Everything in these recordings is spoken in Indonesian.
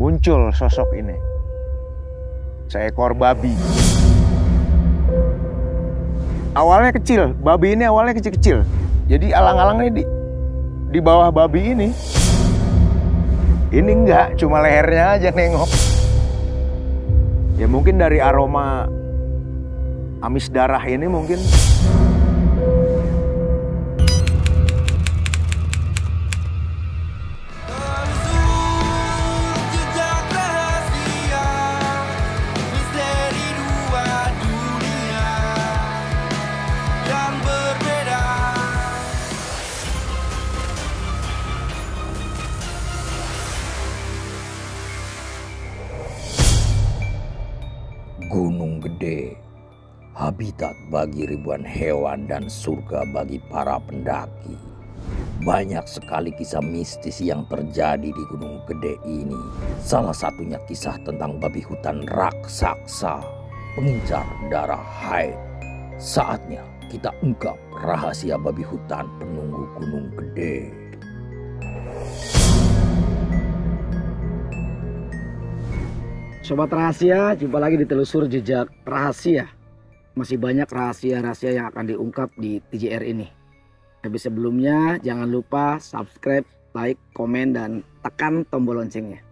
muncul sosok ini. Seekor babi. Awalnya kecil, babi ini awalnya kecil-kecil. Jadi alang-alangnya di bawah babi ini. Ini enggak, cuma lehernya aja nengok. Ya mungkin dari aroma amis darah ini mungkin. Gunung Gede, habitat bagi ribuan hewan dan surga bagi para pendaki. Banyak sekali kisah mistis yang terjadi di Gunung Gede ini. Salah satunya kisah tentang babi hutan raksasa, pengincar darah haid. Saatnya kita ungkap rahasia babi hutan penunggu Gunung Gede. Sobat Rahasia, jumpa lagi di Telusur Jejak Rahasia. Masih banyak rahasia-rahasia yang akan diungkap di TJR ini. Tapi sebelumnya jangan lupa subscribe, like, komen, dan tekan tombol loncengnya.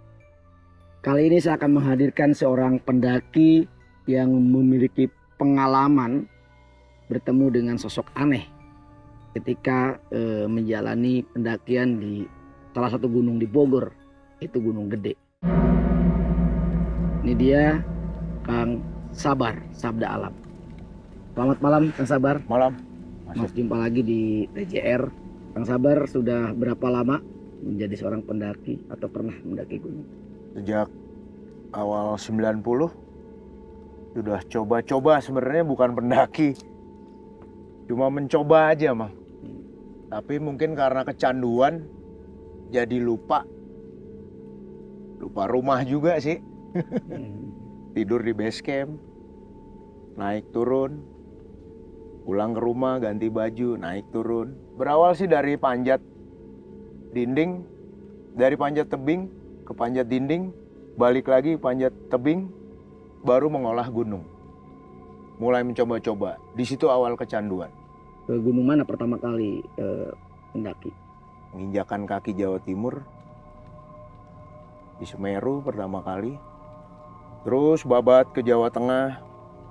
Kali ini saya akan menghadirkan seorang pendaki yang memiliki pengalaman bertemu dengan sosok aneh ketika menjalani pendakian di salah satu gunung di Bogor, yaitu Gunung Gede. Ini dia Kang Sabar, Sabda Alam. Selamat malam Kang Sabar. Malam. Mas jumpa lagi di TJR. Kang Sabar sudah berapa lama menjadi seorang pendaki atau pernah mendaki gunung? Sejak awal 90 sudah coba-coba, sebenarnya bukan pendaki. Cuma mencoba aja, Mang. Tapi mungkin karena kecanduan jadi lupa. Lupa rumah juga sih. Tidur di base camp, naik turun, pulang ke rumah ganti baju, naik turun. Berawal sih dari panjat dinding, dari panjat tebing ke panjat dinding, balik lagi panjat tebing, baru mengolah gunung. Mulai mencoba-coba, di situ awal kecanduan. Ke gunung mana pertama kali mendaki? Menginjakan kaki Jawa Timur, di Semeru pertama kali. Terus babat ke Jawa Tengah,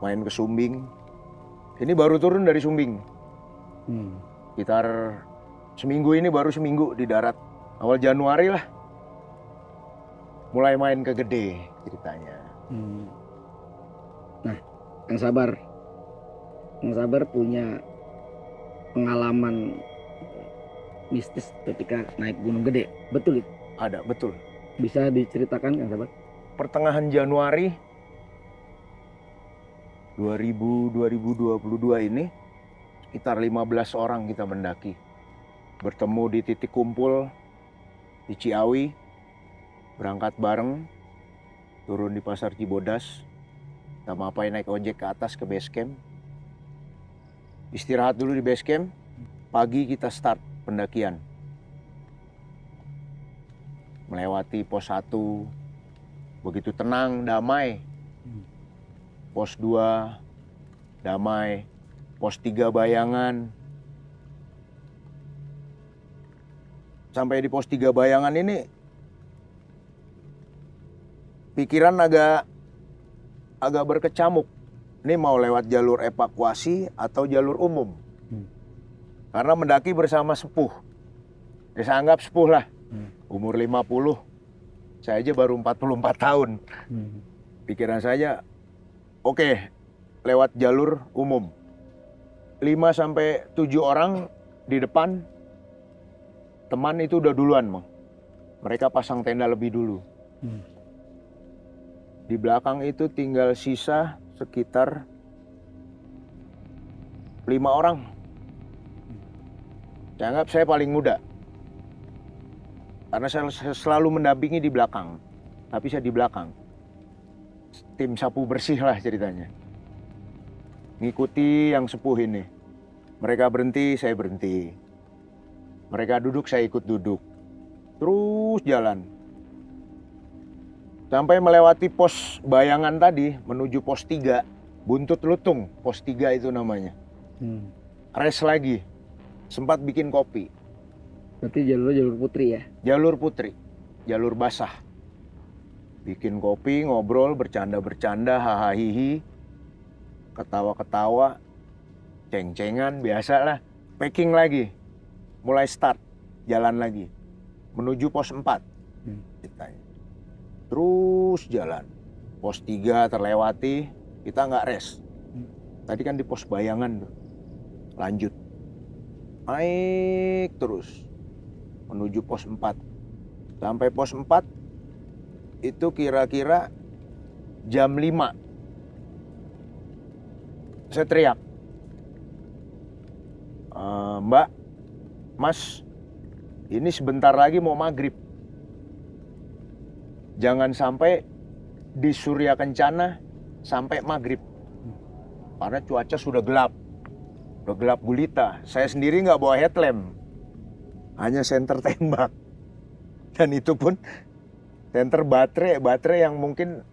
main ke Sumbing. Ini baru turun dari Sumbing. Sekitar seminggu ini, baru seminggu di darat. Awal Januari lah. Mulai main ke Gede ceritanya. Nah, Kang Sabar. Kang Sabar punya pengalaman mistis ketika naik Gunung Gede. Betul itu? Ada, betul. Bisa diceritakan Kang Sabar? Pertengahan Januari 2022 ini sekitar 15 orang kita mendaki. Bertemu di titik kumpul di Ciawi, berangkat bareng, turun di Pasar Cibodas, kita mapai naik ojek ke atas ke base camp. Istirahat dulu di base camp, pagi kita start pendakian. Melewati pos 1, begitu tenang, damai. Pos 2, damai. Pos 3, Bayangan. Sampai di pos 3 Bayangan ini, pikiran agak berkecamuk. Ini mau lewat jalur evakuasi atau jalur umum. Karena mendaki bersama sepuh. Ya, saya anggap sepuh lah. Umur 50. Saya aja baru 44 tahun. Pikiran saya, oke, lewat jalur umum. 5-7 orang di depan, teman itu udah duluan, Mang. Mereka pasang tenda lebih dulu. Di belakang itu tinggal sisa sekitar 5 orang. Saya anggap saya paling muda. Karena saya selalu mendampingi di belakang, tapi saya di belakang. Tim sapu bersih lah ceritanya. Ngikuti yang sepuh ini. Mereka berhenti, saya berhenti. Mereka duduk, saya ikut duduk. Terus jalan. Sampai melewati pos bayangan tadi, menuju pos 3. Buntut Lutung, pos 3 itu namanya. Rest lagi, sempat bikin kopi. Berarti jalur putri ya? Jalur putri, jalur basah. Bikin kopi, ngobrol, bercanda-bercanda, hahaha, ketawa-ketawa, ceng-cengan, biasa lah. Packing lagi, mulai start, jalan lagi. Menuju pos 4. Ceritanya. Terus jalan. Pos 3 terlewati, kita nggak rest. Tadi kan di pos bayangan tuh. Lanjut. Naik terus. Menuju pos 4. Sampai pos 4, itu kira-kira jam 5. Saya teriak. Mbak, Mas, ini sebentar lagi mau maghrib. Jangan sampai di Surya Kencana sampai maghrib. Karena cuaca sudah gelap. Udah gelap gulita. Saya sendiri nggak bawa headlamp. Hanya senter tembak. Dan itu pun senter baterai yang mungkin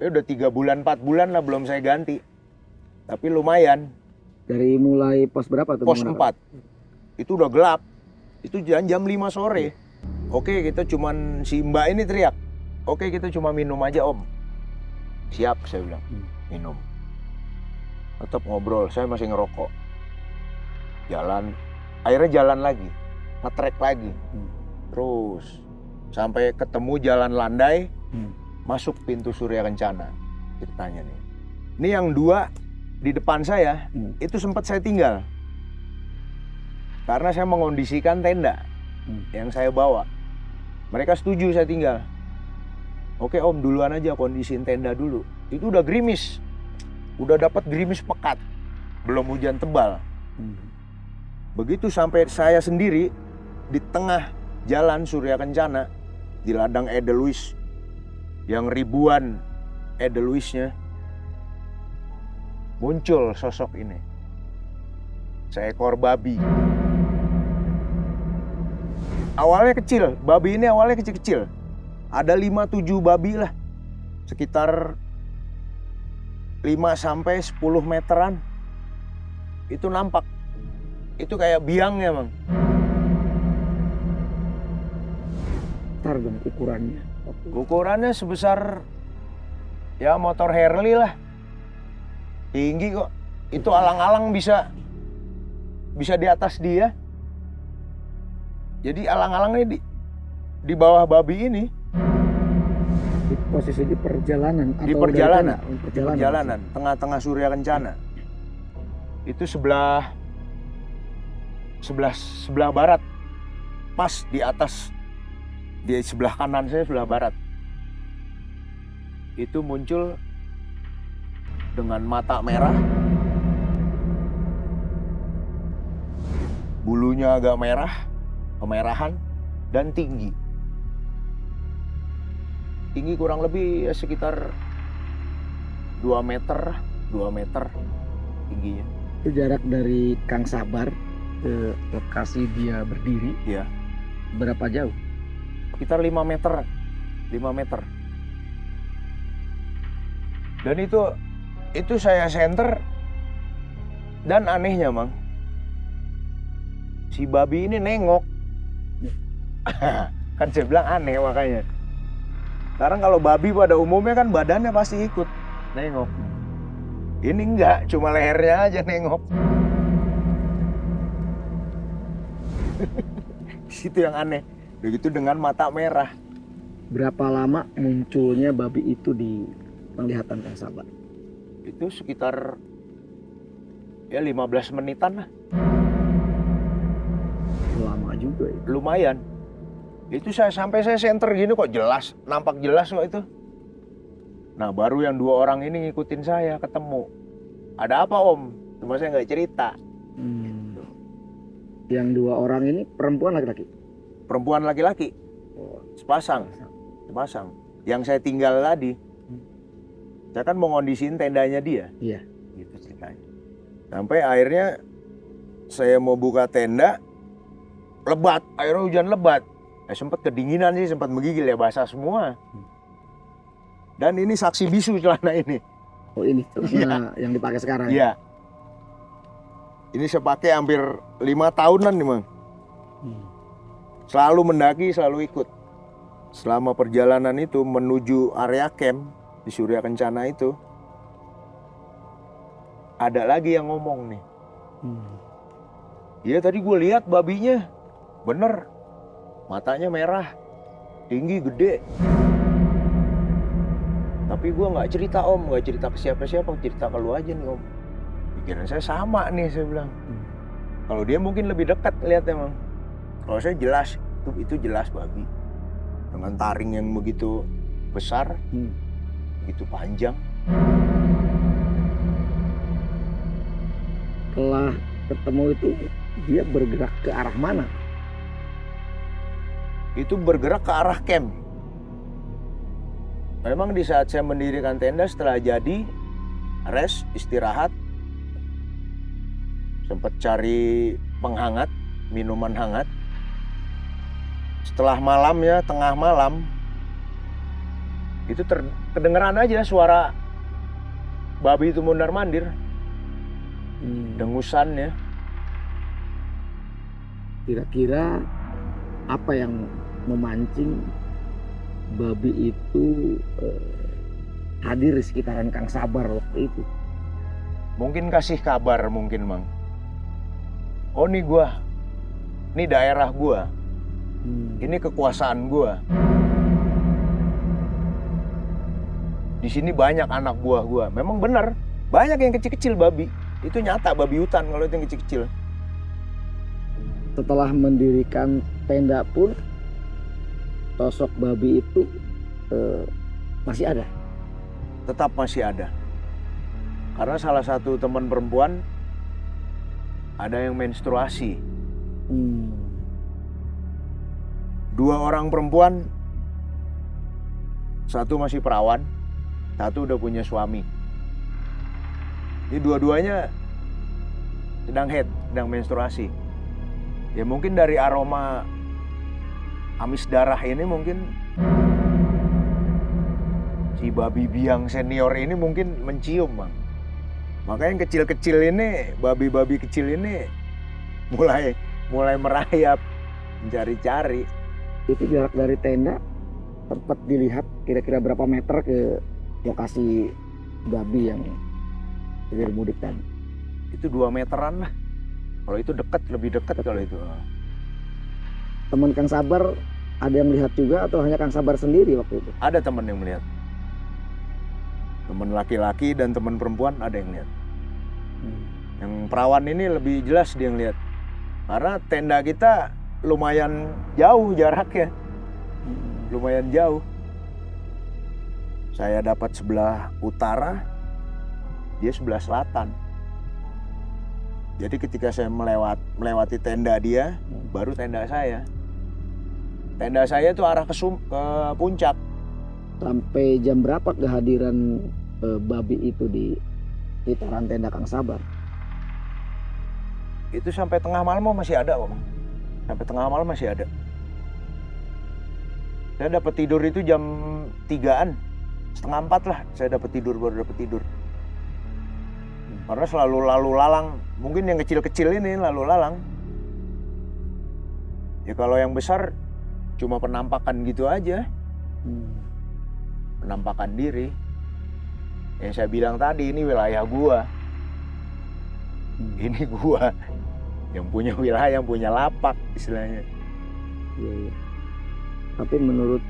udah 3 bulan, 4 bulan lah belum saya ganti. Tapi lumayan. Dari mulai pos berapa tuh? Pos 4. Itu udah gelap. Itu jam 5 sore. Oke, kita cuman si Mbak ini teriak. Oke, kita cuma minum aja Om. Siap, saya bilang. Minum. Tetap ngobrol, saya masih ngerokok. Jalan, akhirnya jalan lagi. Nge-trek lagi. Terus, sampai ketemu jalan landai, masuk pintu Surya Kencana. Ceritanya nih. Ini yang 2 di depan saya, itu sempat saya tinggal. Karena saya mengondisikan tenda yang saya bawa. Mereka setuju saya tinggal. Oke Om, duluan aja kondisiin tenda dulu. Itu udah gerimis. Udah dapat gerimis pekat. Belum hujan tebal. Begitu sampai saya sendiri di tengah jalan Surya Kencana, di ladang Edelweiss yang ribuan Edelweissnya, muncul sosok ini. Seekor babi. Awalnya kecil, babi ini awalnya kecil-kecil. Ada 5-7 babi lah. Sekitar 5-10 meteran. Itu nampak. Itu kayak biangnya, Bang. Ntar dong ukurannya. Ukurannya sebesar ya motor Harley lah. Tinggi kok. Itu alang-alang bisa di atas dia. Jadi alang-alangnya di bawah babi ini. Di posisi di perjalanan. Di perjalanan. Tengah-tengah Surya Kencana. Itu sebelah barat. Pas di atas. Di sebelah kanan saya sebelah barat. Itu muncul dengan mata merah. Bulunya agak merah, kemerahan, dan tinggi. Tinggi kurang lebih ya sekitar 2 meter tingginya. Itu jarak dari Kang Sabar ke lokasi dia berdiri. Iya. Berapa jauh? Sekitar 5 meter. 5 meter. Dan itu saya senter. Dan anehnya, Mang, si babi ini nengok. Kan saya bilang aneh makanya. Sekarang kalau babi pada umumnya kan badannya pasti ikut nengok. Ini enggak, cuma lehernya aja nengok. Situ yang aneh. Begitu dengan mata merah. Berapa lama munculnya babi itu di penglihatan Kang Sabar? Itu sekitar ya 15 menitan lah. Lama juga ya. Lumayan. Itu saya senter gini kok jelas, nampak jelas kok itu. Nah baru yang 2 orang ini ngikutin saya ketemu. Ada apa Om? Cuma saya nggak cerita. Yang 2 orang ini perempuan laki-laki? Perempuan laki-laki. Sepasang. Yang saya tinggal tadi. Saya kan mau ngondisiin tendanya dia. Iya. Gitu ceritanya. Sampai akhirnya saya mau buka tenda, lebat, akhirnya hujan lebat. Sempat kedinginan sih, sempat menggigil ya, basah semua. Dan ini saksi bisu celana ini. Oh ini celana yang dipakai sekarang. Iya. Ini saya pakai hampir 5 tahunan nih, Mang. Selalu mendaki, selalu ikut. Selama perjalanan itu menuju area camp di Surya Kencana itu, ada lagi yang ngomong nih. Iya tadi gue lihat babinya, bener, matanya merah, tinggi, gede. Tapi gue nggak cerita om, nggak cerita ke siapa-siapa, cerita ke lu aja nih om. Pikiran saya sama nih, saya bilang. Kalau dia mungkin lebih dekat lihat emang. Kalau saya jelas, itu jelas babi. Dengan taring yang begitu besar, begitu panjang. Setelah ketemu itu dia bergerak ke arah mana? Itu bergerak ke arah camp. Memang di saat saya mendirikan tenda setelah jadi, rest, istirahat, sempat cari penghangat, minuman hangat. Setelah malamnya, tengah malam, itu kedengeran aja suara babi itu mondar-mandir. Dengusannya. Kira-kira apa yang memancing babi itu hadir di sekitaran Kang Sabar waktu itu? Mungkin kasih kabar mungkin, Mang. Oh nih gua, ini daerah gua, ini kekuasaan gua. Di sini banyak anak buah gua. Memang benar, banyak yang kecil-kecil babi. Itu nyata babi hutan kalau itu yang kecil-kecil. Setelah mendirikan tenda pun sosok babi itu masih ada? Tetap masih ada. Karena salah satu teman perempuan ada yang menstruasi. 2 orang perempuan, satu masih perawan, satu udah punya suami. Ini dua-duanya sedang menstruasi. Ya mungkin dari aroma amis darah ini mungkin si babi biang senior ini mungkin mencium, Bang. Makanya yang kecil-kecil ini, babi-babi kecil ini mulai merayap, mencari-cari. Itu jarak dari tenda tempat dilihat kira-kira berapa meter ke lokasi babi yang hilir mudik tadi? Itu 2 meteran lah. Kalau itu dekat, lebih dekat kalau itu. Teman Kang Sabar ada yang melihat juga atau hanya Kang Sabar sendiri waktu itu? Ada teman yang melihat. Teman laki-laki dan teman perempuan ada yang lihat. Yang perawan ini lebih jelas dia yang lihat. Karena tenda kita lumayan jauh jaraknya. Lumayan jauh. Saya dapat sebelah utara, dia sebelah selatan. Jadi ketika saya melewati tenda dia, baru tenda saya. Tenda saya itu arah ke puncak. Sampai jam berapa kehadiran babi itu di sekitaran tenda Kang Sabar? Itu sampai tengah malam masih ada, Om. Sampai tengah malam masih ada. Saya dapat tidur itu jam 3-an, setengah 4 lah. Saya dapat tidur, baru dapat tidur. Karena selalu lalu lalang. Mungkin yang kecil-kecil ini lalu lalang. Ya kalau yang besar cuma penampakan gitu aja. Penampakan diri. Yang saya bilang tadi, ini wilayah gua. Ini gua. Yang punya wilayah, yang punya lapak istilahnya. Iya. Tapi menurut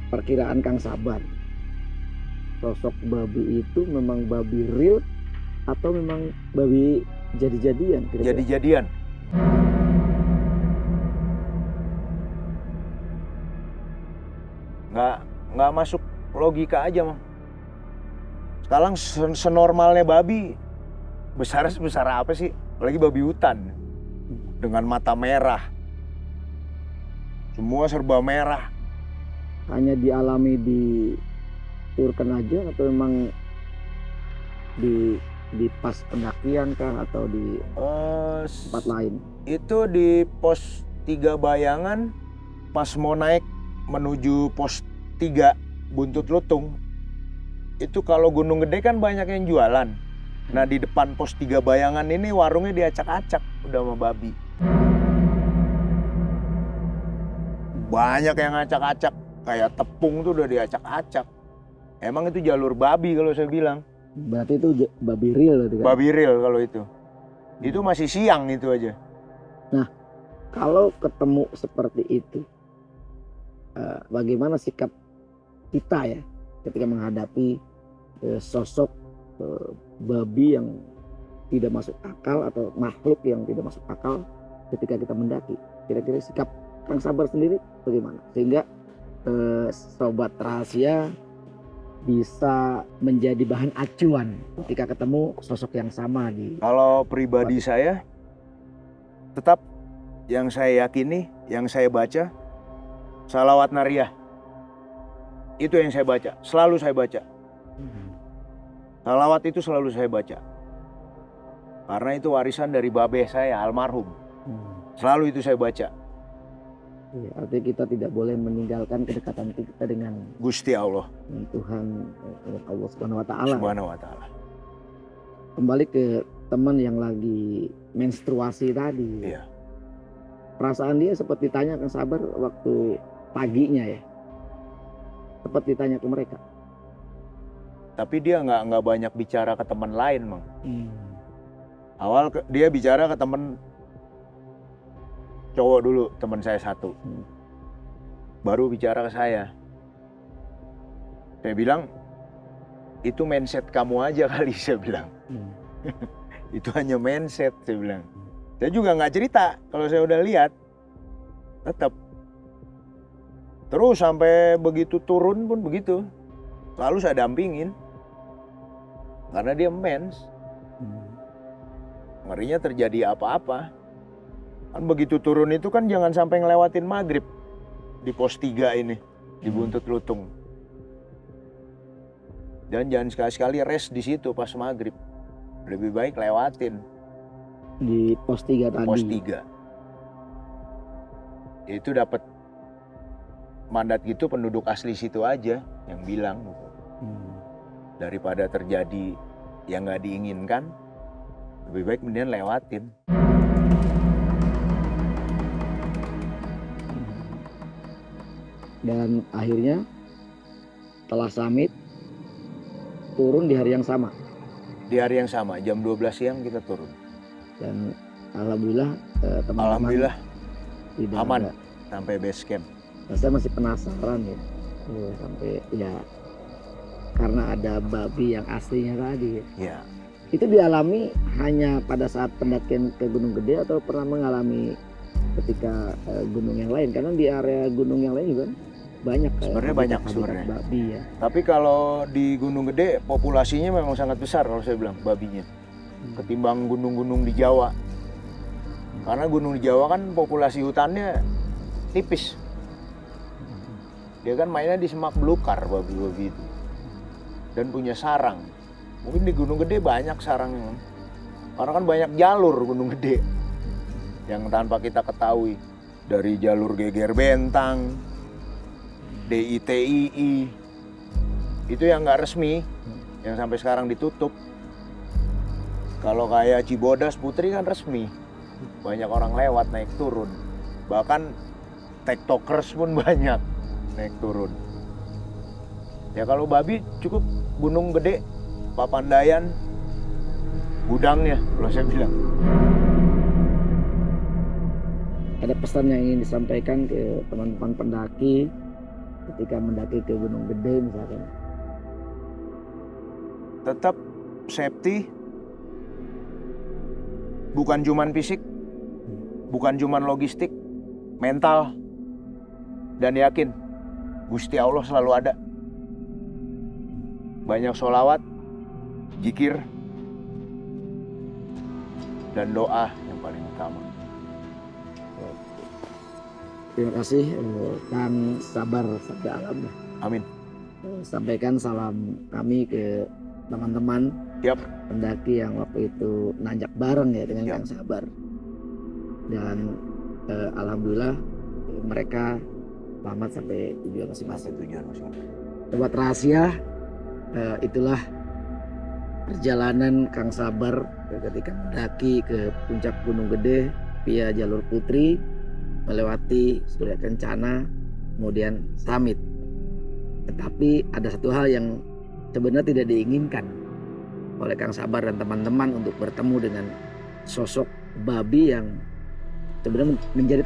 perkiraan Kang Sabar, sosok babi itu memang babi real atau memang babi jadi-jadian? Jadi-jadian. Nggak masuk logika aja, Mang. Sekarang senormalnya babi, besar sebesar apa sih? Apalagi babi hutan. Dengan mata merah. Semua serba merah. Hanya dialami di Turken aja atau memang di pas pendakian kah atau di tempat lain? Itu di pos 3 Bayangan, pas mau naik menuju pos 3 Buntut Lutung, itu kalau Gunung Gede kan banyak yang jualan. Nah di depan pos 3 Bayangan ini warungnya diacak-acak udah sama babi. Banyak yang acak-acak, kayak tepung tuh udah diacak-acak. Emang itu jalur babi kalau saya bilang. Berarti itu babi real berarti kan? Babi real kalau itu. Itu masih siang itu aja. Nah, kalau ketemu seperti itu, bagaimana sikap kita ya ketika menghadapi sosok babi yang tidak masuk akal atau makhluk yang tidak masuk akal ketika kita mendaki? Kira-kira sikap Kang Sabar sendiri bagaimana? Sehingga sobat rahasia bisa menjadi bahan acuan ketika ketemu sosok yang sama di... Kalau pribadi saya, tetap yang saya yakini, yang saya baca, salawat nariyah. Itu yang saya baca, selalu saya baca. Salawat itu selalu saya baca. Karena itu warisan dari babeh saya, almarhum. Selalu itu saya baca. Ya, artinya kita tidak boleh meninggalkan kedekatan kita dengan Gusti Allah. Tuhan Allah Subhanahu wa taala. Subhanahu wa taala. Kembali ke teman yang lagi menstruasi tadi. Iya. Perasaan dia seperti tanya Kang Sabar waktu paginya ya. Seperti tanya ke mereka. Tapi dia nggak banyak bicara ke teman lain, Mang. Awal dia bicara ke teman cowok dulu, teman saya satu. Baru bicara ke saya. Saya bilang, itu mindset kamu aja kali, saya bilang. Itu hanya mindset, saya bilang. Saya juga nggak cerita, kalau saya udah lihat. Tetap. Terus sampai begitu turun pun begitu. Lalu saya dampingin. Karena dia mens. Ngerinya terjadi apa-apa. Kan begitu turun itu kan jangan sampai ngelewatin maghrib di pos 3 ini, di Buntut Lutung. Dan jangan sekali-sekali rest di situ pas maghrib. Lebih baik lewatin. Di pos 3 tadi. Pos 3. Itu dapat mandat gitu penduduk asli situ aja yang bilang. Daripada terjadi yang nggak diinginkan, lebih baik kemudian lewatin. Dan akhirnya setelah summit turun di hari yang sama. Di hari yang sama, jam 12 siang kita turun. Dan alhamdulillah teman-teman Alhamdulillah tidak aman ada. sampai base camp. Nah, saya masih penasaran ya, sampai ya karena ada babi yang aslinya tadi. Ya. Itu dialami hanya pada saat pendakian ke Gunung Gede atau pernah mengalami ketika gunung yang lain? Karena di area gunung yang lain juga banyak. Sebenarnya banyak sebenarnya. Babi ya. Tapi kalau di Gunung Gede populasinya memang sangat besar kalau saya bilang babinya. Ketimbang gunung-gunung di Jawa. Karena gunung di Jawa kan populasi hutannya tipis. Dia kan mainnya di semak belukar babi-babi itu. Dan punya sarang. Mungkin di Gunung Gede banyak sarangnya. Karena kan banyak jalur Gunung Gede. Yang tanpa kita ketahui. Dari jalur Geger Bentang, DITII, itu yang nggak resmi, yang sampai sekarang ditutup. Kalau kayak Cibodas Putri kan resmi, banyak orang lewat naik turun. Bahkan tiktokers pun banyak naik turun. Ya kalau babi cukup Gunung Gede, Papandayan, gudangnya kalau saya bilang. Ada pesan yang ingin disampaikan ke teman-teman pendaki ketika mendaki ke Gunung Gede misalkan? Tetap safety, bukan cuman fisik, bukan cuman logistik, mental, dan yakin Gusti Allah selalu ada. Banyak sholawat, zikir, dan doa yang paling utama. Terima kasih Kang Sabar Sabda Alam. Amin. Sampaikan salam kami ke teman-teman Siap. pendaki yang waktu itu nanjak bareng ya dengan Siap. Kang Sabar. Dan alhamdulillah mereka selamat sampai tujuan masing-masing. Tujuan masing-masing. Sobat rahasia, Itulah perjalanan Kang Sabar ketika mendaki ke puncak Gunung Gede via jalur Putri, melewati Surya Kencana, kemudian Summit. Tetapi ada satu hal yang sebenarnya tidak diinginkan oleh Kang Sabar dan teman-teman untuk bertemu dengan sosok babi yang sebenarnya menjadi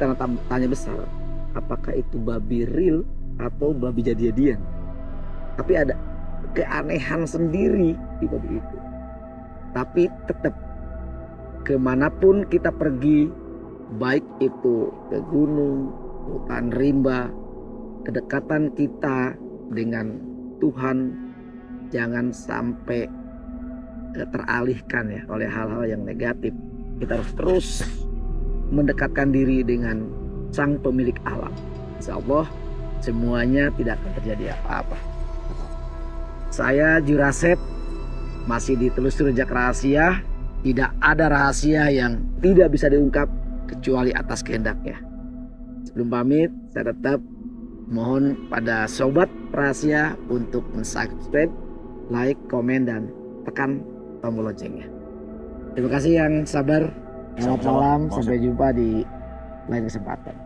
tanya besar. Apakah itu babi real atau babi jadi-jadian? Tapi ada keanehan sendiri di babi itu. Tapi tetap kemanapun kita pergi, baik itu ke gunung, hutan rimba, kedekatan kita dengan Tuhan jangan sampai teralihkan ya oleh hal-hal yang negatif. Kita harus terus mendekatkan diri dengan Sang Pemilik alam. Insya Allah semuanya tidak akan terjadi apa-apa. Saya Juraset masih ditelusur jejak rahasia. Tidak ada rahasia yang tidak bisa diungkap kecuali atas kehendaknya. Sebelum pamit, saya tetap mohon pada sobat rahasia untuk subscribe, like, komen, dan tekan tombol loncengnya. Terima kasih yang sabar. Selamat malam, sampai jumpa di lain kesempatan.